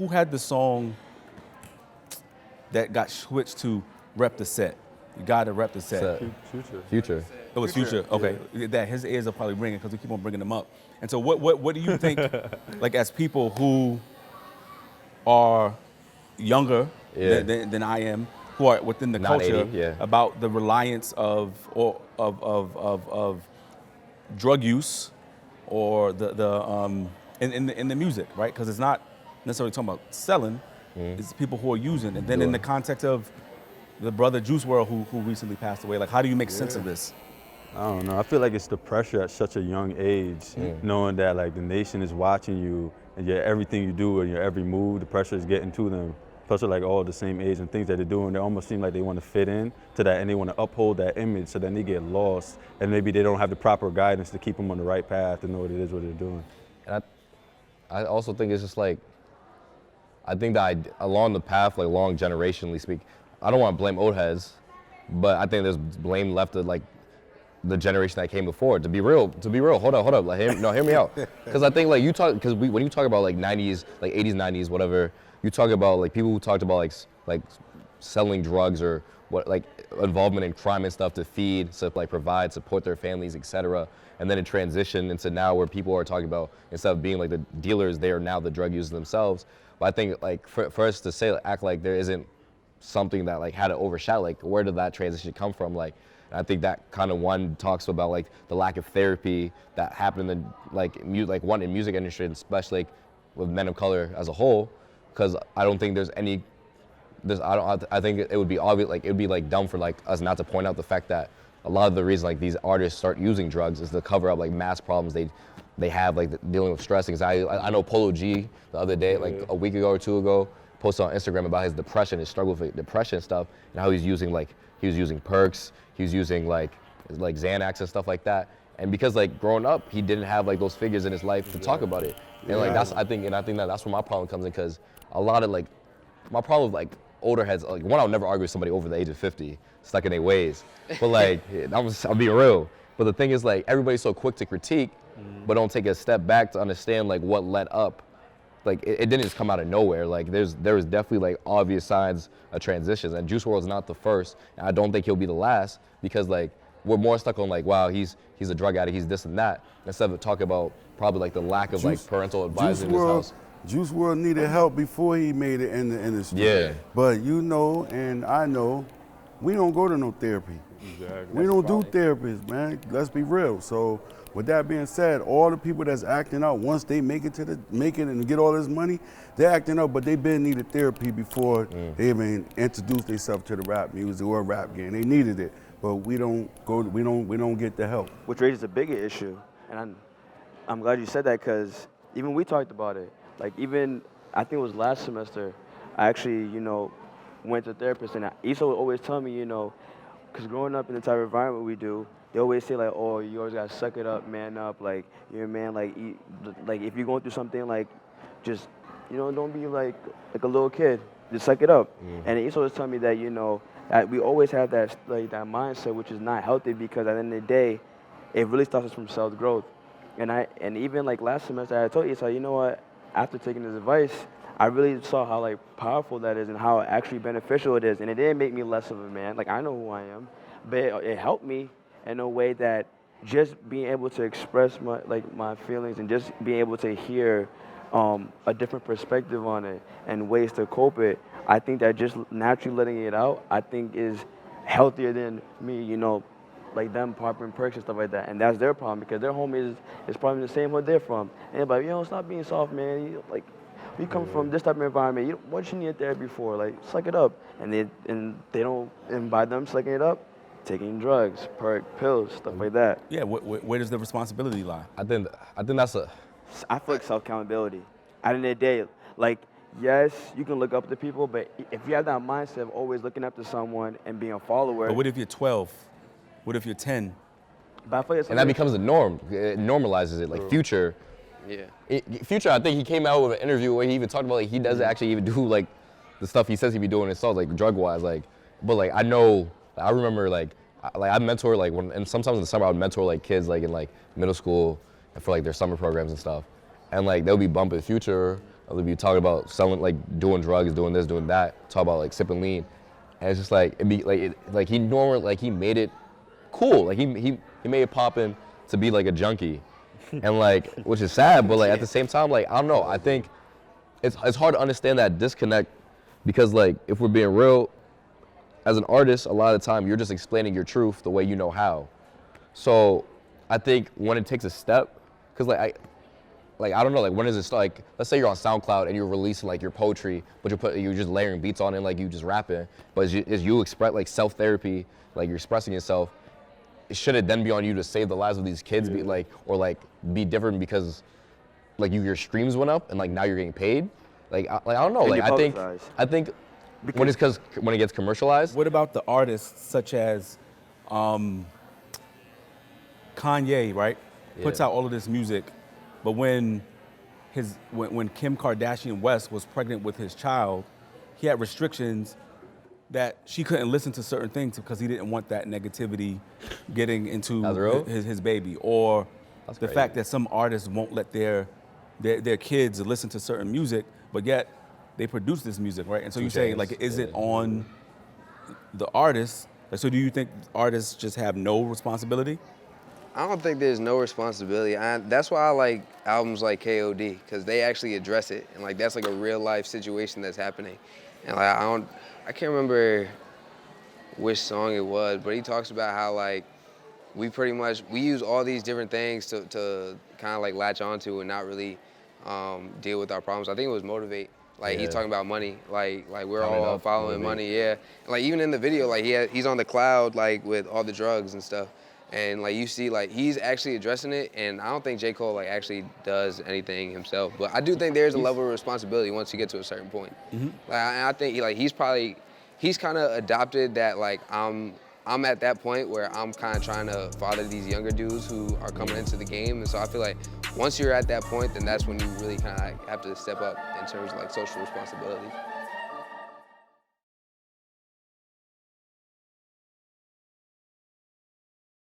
who had the song that got switched to Rep the Set? You gotta rep the set. Future. It was Future. Okay, that his ears are probably ringing because we keep on bringing them up. And so, what do you think, like as people who are younger than I am, who are within the Not culture, 80, about the reliance of drug use, or in the music, right? Because it's not necessarily talking about selling; it's people who are using. And then in the context of the brother Juice WRLD who recently passed away, like how do you make sense of this? I don't know. I feel like it's the pressure at such a young age, knowing that like the nation is watching you and everything you do and your every move, the pressure is getting to them. Plus, they're like all the same age and things that they're doing. They almost seem like they want to fit in to that and they want to uphold that image. So then they get lost and maybe they don't have the proper guidance to keep them on the right path to know what it is what they're doing. And I also think it's just like, I think that along the path, like long generationally speak, I don't want to blame old heads, but I think there's blame left to like the generation that came before. To be real, hold up, like hear me out. Because I think like when you talk about like 90s, like 80s, 90s, whatever, you talk about like people who talked about like selling drugs or what, like involvement in crime and stuff to feed, to like provide, support their families, etc. And then it transitioned into now where people are talking about, instead of being like the dealers, they are now the drug users themselves. But I think like for us to say, act like there isn't something that like had to overshadow, like where did that transition come from? Like, I think that kind of one talks about like the lack of therapy that happened in the one in music industry, and especially like with men of color as a whole. Because I don't think I think it would be obvious, like it would be like dumb for like us not to point out the fact that a lot of the reason like these artists start using drugs is to cover up like mass problems they have, like dealing with stress, anxiety. I know Polo G the other day, like a week ago or two ago, posted on Instagram about his depression, his struggle with depression and stuff, and how he was using perks, he was using like Xanax and stuff like that. And because like growing up, he didn't have like those figures in his life to talk about it. And like I think that's where my problem comes in, because a lot of like my problem with like older heads, like one, I'll never argue with somebody over the age of 50, stuck in their ways. But like I'm being real. But the thing is like everybody's so quick to critique, but don't take a step back to understand like what led up. Like it didn't just come out of nowhere. Like there was definitely like obvious signs of transitions, and Juice WRLD's not the first, and I don't think he'll be the last, because like we're more stuck on like, wow, he's a drug addict, he's this and that, instead of talking about probably like the lack of like parental advice in his house. Juice WRLD needed help before he made it in the industry. Yeah. But you know, and I know, we don't go to no therapy. Exactly. We don't do therapists, man. Let's be real. So with that being said, all the people that's acting out, once they make it and get all this money, they're acting out, but they've been needed therapy before they even introduced themselves to the rap music or rap game. They needed it, but we don't get the help. Which raises a bigger issue, and I'm glad you said that, because even we talked about it. Like even, I think it was last semester, I actually, went to a therapist, and Issa would always tell me, because growing up in the type of environment we do, they always say like, oh, you always gotta suck it up, man up, like you're a man, like if you're going through something, like just, don't be like a little kid, just suck it up. And Issa always tell me that, that we always have that like that mindset, which is not healthy, because at the end of the day, it really stops us from self-growth. And even like last semester, I told Issa, you know what? After taking this advice, I really saw how like powerful that is and how actually beneficial it is. And it didn't make me less of a man. Like I know who I am, but it helped me in a way that just being able to express my feelings and just being able to hear a different perspective on it and ways to cope it. I think that just naturally letting it out, I think is healthier than me, like them popping perks and stuff like that. And that's their problem, because their home is probably the same where they're from. And they're like, stop being soft, man. We come from this type of environment. What you need therapy for? Like, suck it up. And they don't, and by them sucking it up, taking drugs, pills, stuff like that. Yeah, where does the responsibility lie? I think that's I feel like self-accountability. At the end of the day, like, yes, you can look up to people, but if you have that mindset of always looking up to someone and being a follower. But what if you're 12? What if you're 10? But I feel like and that becomes the norm. It normalizes it. Like Future. Yeah. Future, I think he came out with an interview where he even talked about like he doesn't actually even do like the stuff he says he be doing in his songs, like drug-wise. Like, but like I remember like I mentor like and sometimes in the summer I would mentor like kids like in like middle school for like their summer programs and stuff, and like they'll be bumping Future Other people talk about selling, like doing drugs, doing this, doing that. Talk about like sipping lean, and it's just like it be like he normal, like he made it cool, like he made it poppin' to be like a junkie, and like which is sad, but like at the same time, like I don't know, I think it's hard to understand that disconnect because like if we're being real, as an artist, a lot of the time you're just explaining your truth the way you know how. So I think when it takes a step, because I don't know, like when is it start? Like let's say you're on SoundCloud and you're releasing like your poetry, but you're just layering beats on it, like you just rapping. But as you express like self-therapy, like you're expressing yourself, should it then be on you to save the lives of these kids, be like or like be different because like your streams went up and like now you're getting paid? Like I don't know. And Like you're I think when it gets commercialized. What about the artists such as Kanye, right? Puts out all of this music, but when Kim Kardashian West was pregnant with his child, he had restrictions that she couldn't listen to certain things because he didn't want that negativity getting into his baby, or the fact that some artists won't let their kids listen to certain music, but yet they produce this music, right? And so you say, like, is it on the artists? Like, so do you think artists just have no responsibility? I don't think there's no responsibility. That's why I like albums like KOD, because they actually address it, and like that's like a real life situation that's happening. And like I can't remember which song it was, but he talks about how like we use all these different things to kind of like latch onto and not really deal with our problems. I think it was Motivate. Like he's talking about money, like we're all following money, And like even in the video, like he's on the cloud like with all the drugs and stuff, and like you see like he's actually addressing it. And I don't think J. Cole like actually does anything himself, but I do think there's a level of responsibility once you get to a certain point. Like I think he's kind of adopted that like I'm at that point where I'm kind of trying to father these younger dudes who are coming into the game, and so I feel like once you're at that point, then that's when you really kind of have to step up in terms of like social responsibility.